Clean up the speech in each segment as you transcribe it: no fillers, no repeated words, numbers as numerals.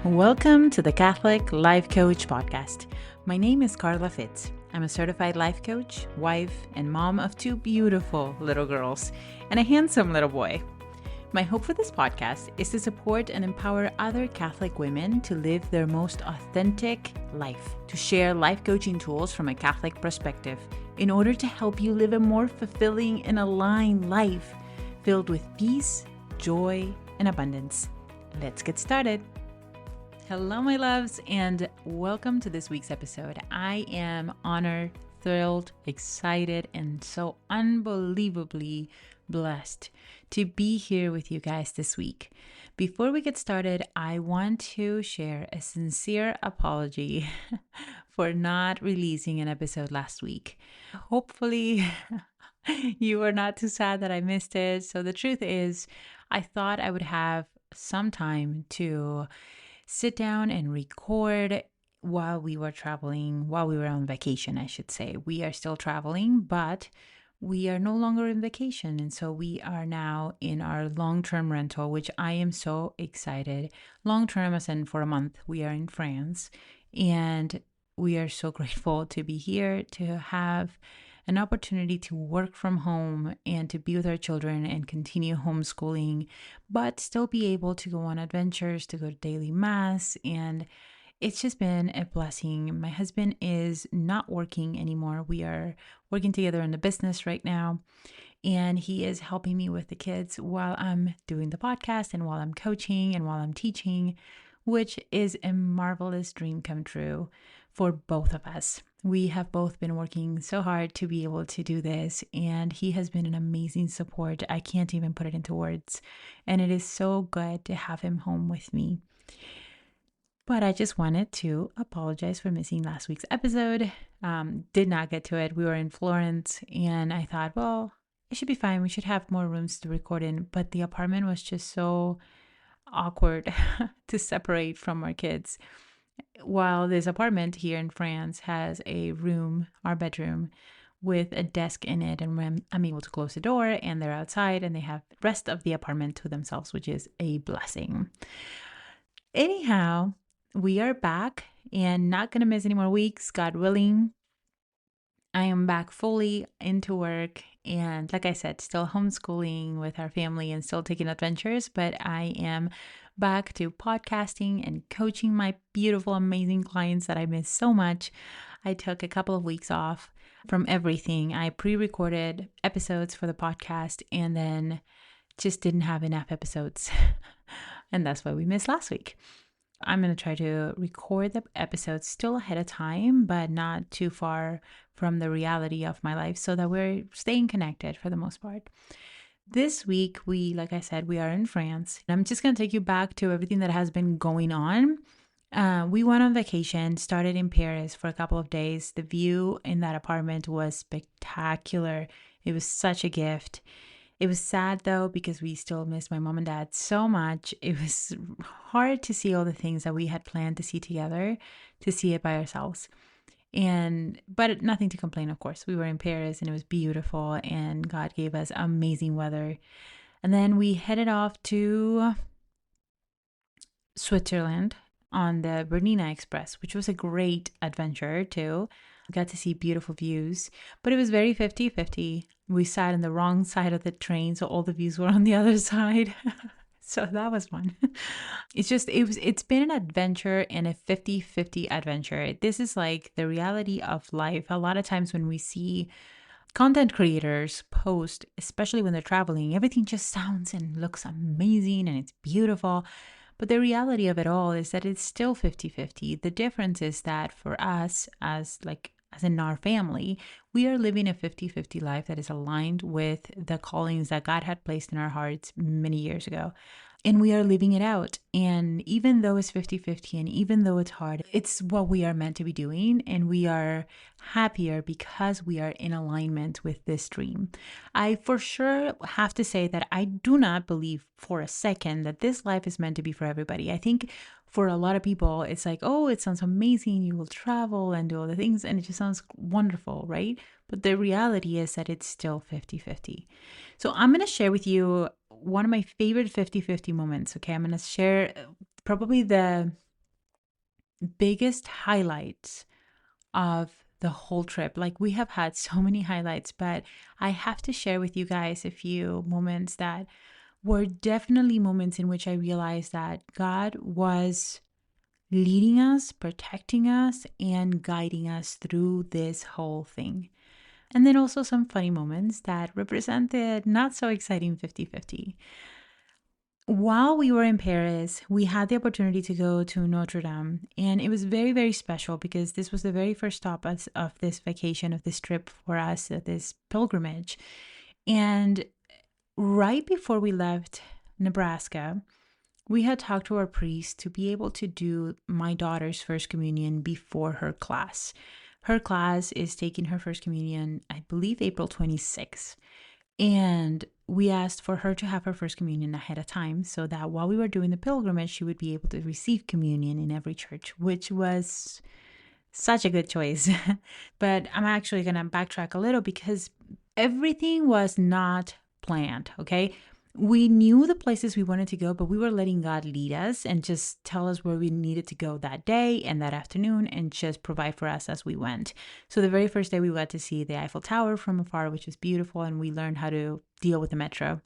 Welcome to the Catholic Life Coach Podcast. My name is Carla Fitz. I'm a certified life coach, wife, and mom of two beautiful little girls and a handsome little boy. My hope for this podcast is to support and empower other Catholic women to live their most authentic life, to share life coaching tools from a Catholic perspective in order to help you live a more fulfilling and aligned life filled with peace, joy, and abundance. Let's get started. Hello, my loves, and welcome to this week's episode. I am honored, thrilled, excited, and so unbelievably blessed to be here with you guys this week. Before we get started, I want to share a sincere apology for not releasing an episode last week. Hopefully, you were not too sad that I missed it. So the truth is, I thought I would have some time to sit down and record while we were on vacation, I should say. We are still traveling, but we are no longer in vacation. And so we are now in our long-term rental, which I am so excited. Long-term as in for a month. We are in France, and we are so grateful to be here, to have an opportunity to work from home and to be with our children and continue homeschooling, but still be able to go on adventures, to go to daily mass. And it's just been a blessing. My husband is not working anymore. We are working together in the business right now, and he is helping me with the kids while I'm doing the podcast and while I'm coaching and while I'm teaching, which is a marvelous dream come true for both of us. We have both been working so hard to be able to do this, and he has been an amazing support. I can't even put it into words, and it is so good to have him home with me. But I just wanted to apologize for missing last week's episode. Did not get to it. We were in Florence, and I thought, well, it should be fine. We should have more rooms to record in, but the apartment was just so awkward to separate from our kids. While this apartment here in France has a room, our bedroom, with a desk in it, and I'm able to close the door and they're outside and they have the rest of the apartment to themselves, which is a blessing. Anyhow, we are back and not going to miss any more weeks, God willing. I am back fully into work and, like I said, still homeschooling with our family and still taking adventures, but I am back to podcasting and coaching my beautiful, amazing clients that I miss so much. I took a couple of weeks off from everything. I pre-recorded episodes for the podcast and then just didn't have enough episodes. And that's why we missed last week. I'm going to try to record the episodes still ahead of time, but not too far from the reality of my life so that we're staying connected for the most part. This week, like I said, we are in France. I'm just going to take you back to everything that has been going on. We went on vacation, started in Paris for a couple of days. The view in that apartment was spectacular. It was such a gift. It was sad though, because we still miss my mom and dad so much. It was hard to see all the things that we had planned to see together, to see it by ourselves. But nothing to complain, of course. We were in Paris and it was beautiful and God gave us amazing weather. And then we headed off to Switzerland on the Bernina Express, which was a great adventure too. Got to see beautiful views, but it was very 50-50. We sat on the wrong side of the train, so all the views were on the other side. So that was fun. It's been an adventure and a 50-50 adventure. This is like the reality of life. A lot of times when we see content creators post, especially when they're traveling, everything just sounds and looks amazing and it's beautiful. But the reality of it all is that it's still 50-50. The difference is that for us, as in our family, we are living a 50-50 life that is aligned with the callings that God had placed in our hearts many years ago. And we are living it out. And even though it's 50-50 and even though it's hard, it's what we are meant to be doing. And we are happier because we are in alignment with this dream. I for sure have to say that I do not believe for a second that this life is meant to be for everybody. I think for a lot of people, it's like, oh, it sounds amazing. You will travel and do all the things. And it just sounds wonderful, right? But the reality is that it's still 50-50. So I'm going to share with you one of my favorite 50-50 moments. Okay, I'm going to share probably the biggest highlights of the whole trip. Like, we have had so many highlights, but I have to share with you guys a few moments that were definitely moments in which I realized that God was leading us, protecting us, and guiding us through this whole thing. And then also some funny moments that represented not so exciting 50-50. While we were in Paris, we had the opportunity to go to Notre Dame, and it was very, very special because this was the very first stop of this vacation, of this trip for us, this pilgrimage. And right before we left Nebraska, we had talked to our priest to be able to do my daughter's first communion before her class. Her class is taking her first communion, I believe, April 26th. And we asked for her to have her first communion ahead of time so that while we were doing the pilgrimage, she would be able to receive communion in every church, which was such a good choice. But I'm actually going to backtrack a little because everything was not planned, okay? We knew the places we wanted to go, but we were letting God lead us and just tell us where we needed to go that day and that afternoon and just provide for us as we went. So the very first day we got to see the Eiffel Tower from afar, which was beautiful, and we learned how to deal with the metro.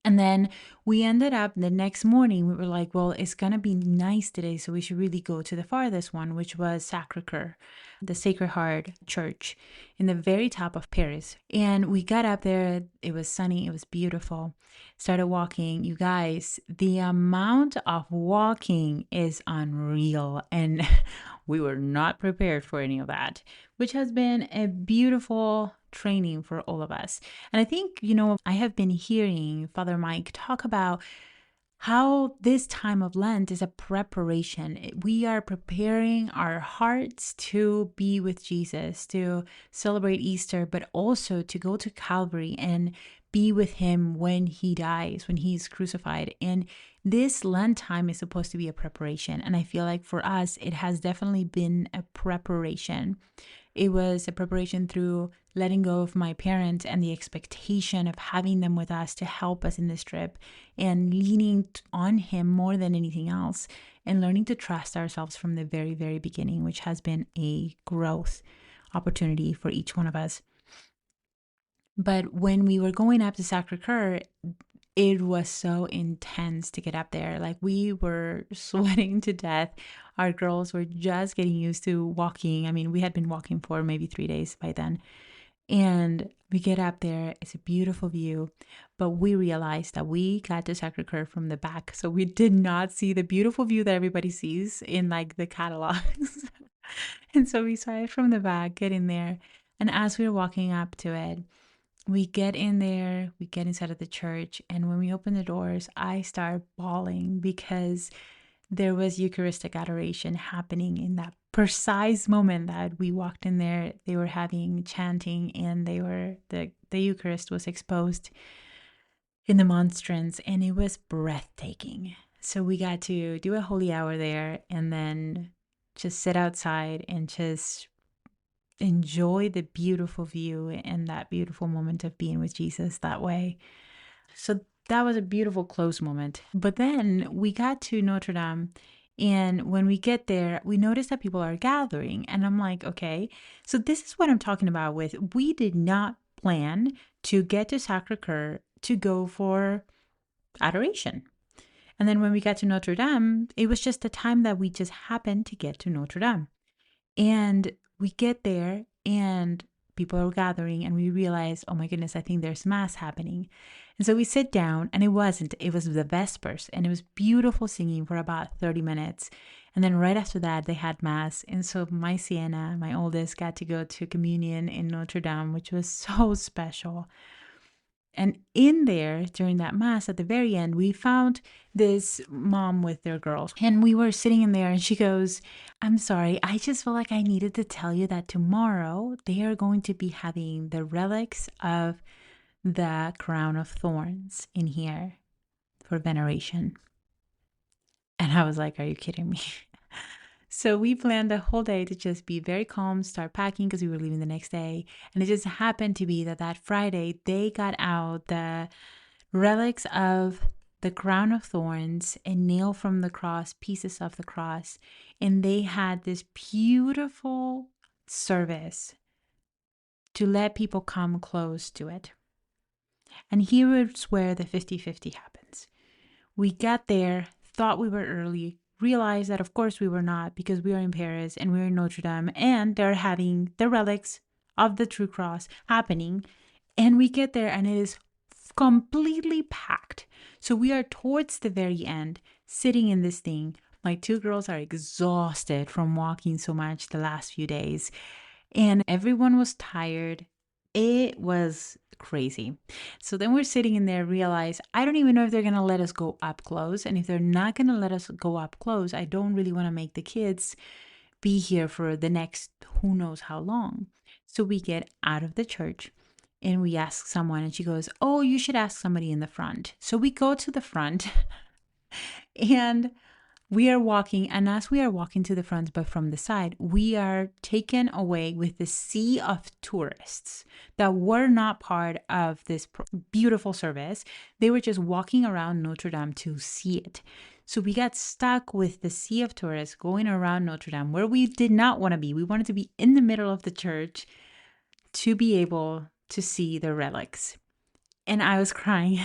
And then we ended up the next morning, we were like, well, it's going to be nice today, so we should really go to the farthest one, which was Sacré-Cœur, the Sacred Heart Church in the very top of Paris. And we got up there. It was sunny. It was beautiful. Started walking. You guys, the amount of walking is unreal. And we were not prepared for any of that, which has been a beautiful training for all of us. And I think, I have been hearing Father Mike talk about how this time of Lent is a preparation. We are preparing our hearts to be with Jesus, to celebrate Easter, but also to go to Calvary and be with him when he dies, when he's crucified. And this Lent time is supposed to be a preparation. And I feel like for us, it has definitely been a preparation. It was a preparation through letting go of my parents and the expectation of having them with us to help us in this trip and leaning on him more than anything else and learning to trust ourselves from the very, very beginning, which has been a growth opportunity for each one of us. But when we were going up to Sacré-Cœur, it was so intense to get up there. Like, we were sweating to death. Our girls were just getting used to walking. I mean, we had been walking for maybe 3 days by then. And we get up there. It's a beautiful view. But we realized that we got to Sacré-Cœur from the back. So we did not see the beautiful view that everybody sees in like the catalogs. And so we saw it from the back, get in there. And as we were walking up to it, we get in there, we get inside of the church, and when we open the doors, I start bawling because there was Eucharistic adoration happening in that precise moment that we walked in there. They were having chanting, and the Eucharist was exposed in the monstrance, and it was breathtaking. So we got to do a holy hour there and then just sit outside and just enjoy the beautiful view and that beautiful moment of being with Jesus that way. So that was a beautiful close moment. But then we got to Notre Dame, and when we get there, we noticed that people are gathering. And I'm like, okay, so this is what I'm talking about with, we did not plan to get to Sacré-Cœur to go for adoration. And then when we got to Notre Dame, it was just the time that we just happened to get to Notre Dame. And we get there and people are gathering, and we realize, oh my goodness, I think there's mass happening. And so we sit down, and it was the Vespers, and it was beautiful singing for about 30 minutes. And then right after that, they had mass. And so my Sienna, my oldest, got to go to communion in Notre Dame, which was so special. And in there, during that mass, at the very end, we found this mom with their girls. And we were sitting in there, and she goes, I'm sorry, I just felt like I needed to tell you that tomorrow they are going to be having the relics of the Crown of Thorns in here for veneration. And I was like, are you kidding me? So we planned the whole day to just be very calm, start packing because we were leaving the next day. And it just happened to be that Friday they got out the relics of the Crown of Thorns, a nail from the cross, pieces of the cross. And they had this beautiful service to let people come close to it. And here is where the 50-50 happens. We got there, thought we were early, realized that of course we were not, because we are in Paris and we're in Notre Dame and they're having the relics of the true cross happening. And we get there and it is completely packed. So we are towards the very end, sitting in this thing. My two girls are exhausted from walking so much the last few days. And everyone was tired. It was crazy. So then we're sitting in there, realize I don't even know if they're going to let us go up close. And if they're not going to let us go up close, I don't really want to make the kids be here for the next who knows how long. So we get out of the church and we ask someone and she goes, oh, you should ask somebody in the front. So we go to the front and we are walking, and as we are walking to the front, but from the side, we are taken away with the sea of tourists that were not part of this beautiful service. They were just walking around Notre Dame to see it. So we got stuck with the sea of tourists going around Notre Dame where we did not want to be. We wanted to be in the middle of the church to be able to see the relics. And I was crying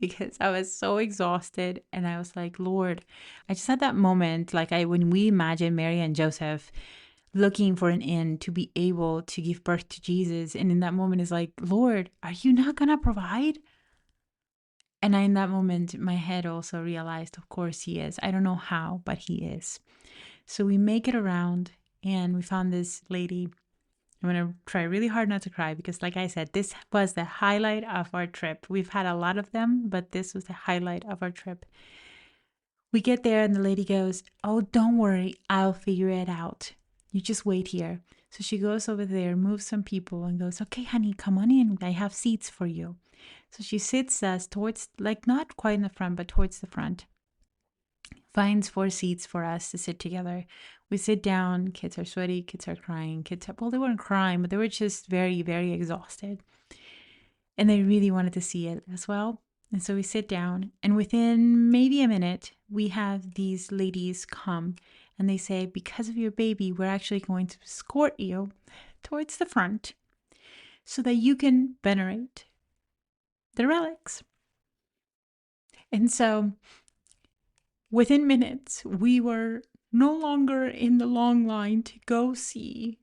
because I was so exhausted. And I was like, Lord, I just had that moment, like when we imagine Mary and Joseph looking for an inn to be able to give birth to Jesus. And in that moment, it's like, Lord, are you not going to provide? And in that moment, my head also realized, of course he is. I don't know how, but he is. So we make it around and we found this lady. I'm going to try really hard not to cry because, like I said, this was the highlight of our trip. We've had a lot of them, but this was the highlight of our trip. We get there and the lady goes, oh, don't worry, I'll figure it out. You just wait here. So she goes over there, moves some people and goes, okay, honey, come on in. I have seats for you. So she sits us towards, like not quite in the front, but towards the front. Finds 4 seats for us to sit together. We sit down, kids are sweaty, kids are crying, well, they weren't crying, but they were just very, very exhausted. And they really wanted to see it as well. And so we sit down, and within maybe a minute, we have these ladies come and they say, because of your baby, we're actually going to escort you towards the front so that you can venerate the relics. And so within minutes, we were no longer in the long line to go see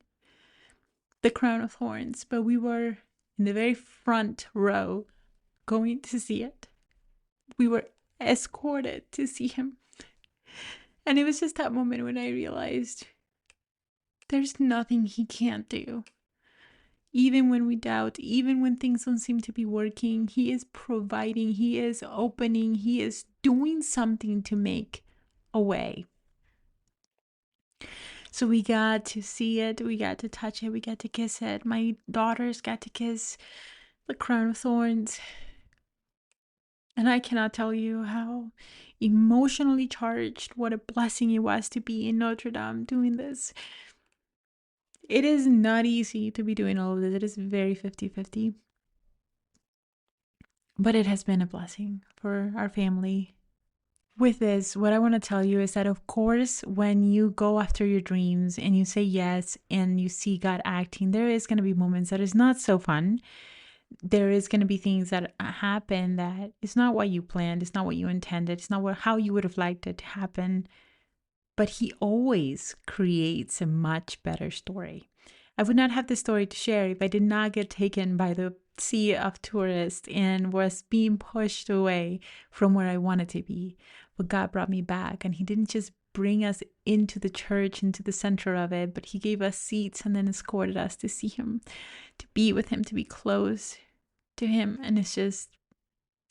the Crown of Thorns, but we were in the very front row going to see it. We were escorted to see him. And it was just that moment when I realized there's nothing he can't do. Even when we doubt, even when things don't seem to be working, he is providing, he is opening, he is doing something to make a way. So we got to see it, we got to touch it, we got to kiss it. My daughters got to kiss the Crown of Thorns. And I cannot tell you how emotionally charged, what a blessing it was to be in Notre Dame doing this. It is not easy to be doing all of this. It is very 50-50. But it has been a blessing for our family. With this, what I want to tell you is that, of course, when you go after your dreams and you say yes and you see God acting, there is going to be moments that is not so fun. There is going to be things that happen that it's not what you planned. It's not what you intended. It's not how you would have liked it to happen. But he always creates a much better story. I would not have the story to share if I did not get taken by the sea of tourists and was being pushed away from where I wanted to be. But God brought me back, and he didn't just bring us into the church, into the center of it, but he gave us seats and then escorted us to see him, to be with him, to be close to him. And it's just,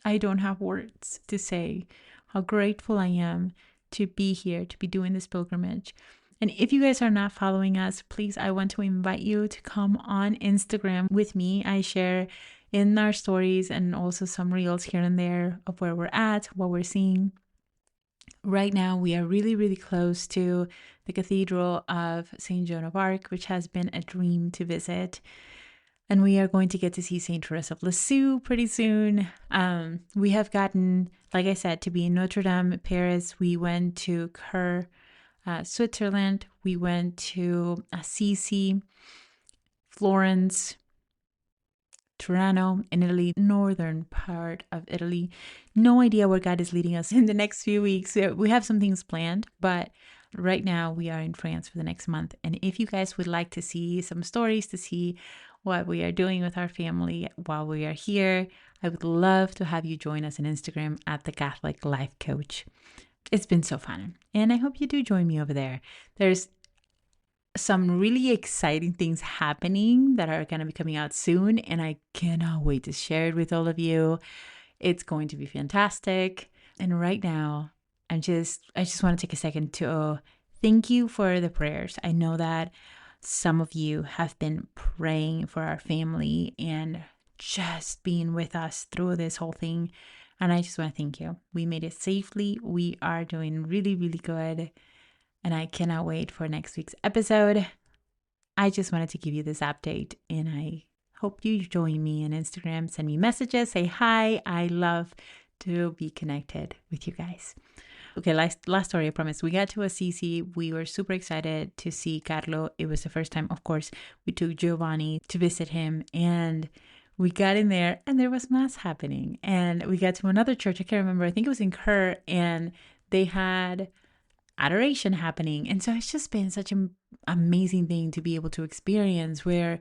I don't have words to say how grateful I am to be here, to be doing this pilgrimage. And if you guys are not following us, please, I want to invite you to come on Instagram with me. I share in our stories and also some reels here and there of where we're at, what we're seeing. Right now, we are really, really close to the Cathedral of St. Joan of Arc, which has been a dream to visit. And we are going to get to see St. Therese of Lisieux pretty soon. We have gotten, like I said, to be in Notre Dame, Paris. We went to Kœur, Switzerland. We went to Assisi, Florence, Tirano in Italy, northern part of Italy. No idea where God is leading us in the next few weeks. We have some things planned, but right now we are in France for the next month. And if you guys would like to see some stories, to see what we are doing with our family while we are here, I would love to have you join us on Instagram at the Catholic Life Coach. It's been so fun. And I hope you do join me over there. There's some really exciting things happening that are going to be coming out soon, and I cannot wait to share it with all of you. It's going to be fantastic. And right now, I just want to take a second to thank you for the prayers. I know that some of you have been praying for our family and just being with us through this whole thing. And I just want to thank you. We made it safely. We are doing really, really good. And I cannot wait for next week's episode. I just wanted to give you this update, and I hope you join me on Instagram. Send me messages, say hi. I love to be connected with you guys. Okay, last story, I promise. We got to Assisi. We were super excited to see Carlo. It was the first time, of course, we took Giovanni to visit him, and we got in there and there was mass happening. And we got to another church. I can't remember. I think it was in Kœur, and they had adoration happening. And so it's just been such an amazing thing to be able to experience, where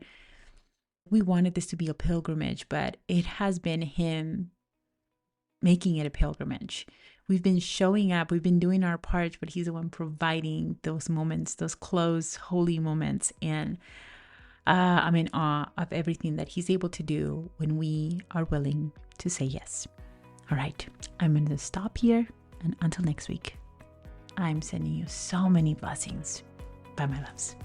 we wanted this to be a pilgrimage, but it has been him making it a pilgrimage. We've been showing up, we've been doing our part, but he's the one providing those moments, those close, holy moments. And I'm in awe of everything that he's able to do when we are willing to say yes. All right, I'm going to stop here, and until next week, I'm sending you so many blessings. Bye, my loves.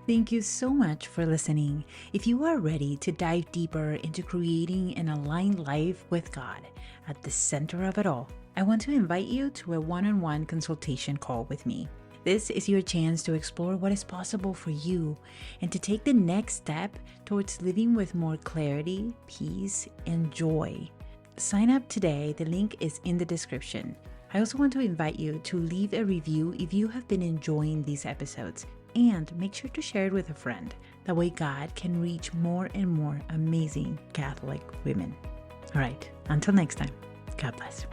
Thank you so much for listening. If you are ready to dive deeper into creating an aligned life with God at the center of it all, I want to invite you to a one-on-one consultation call with me. This is your chance to explore what is possible for you and to take the next step towards living with more clarity, peace, and joy. Sign up today. The link is in the description. I also want to invite you to leave a review if you have been enjoying these episodes, and make sure to share it with a friend. That way God can reach more and more amazing Catholic women. All right, until next time, God bless.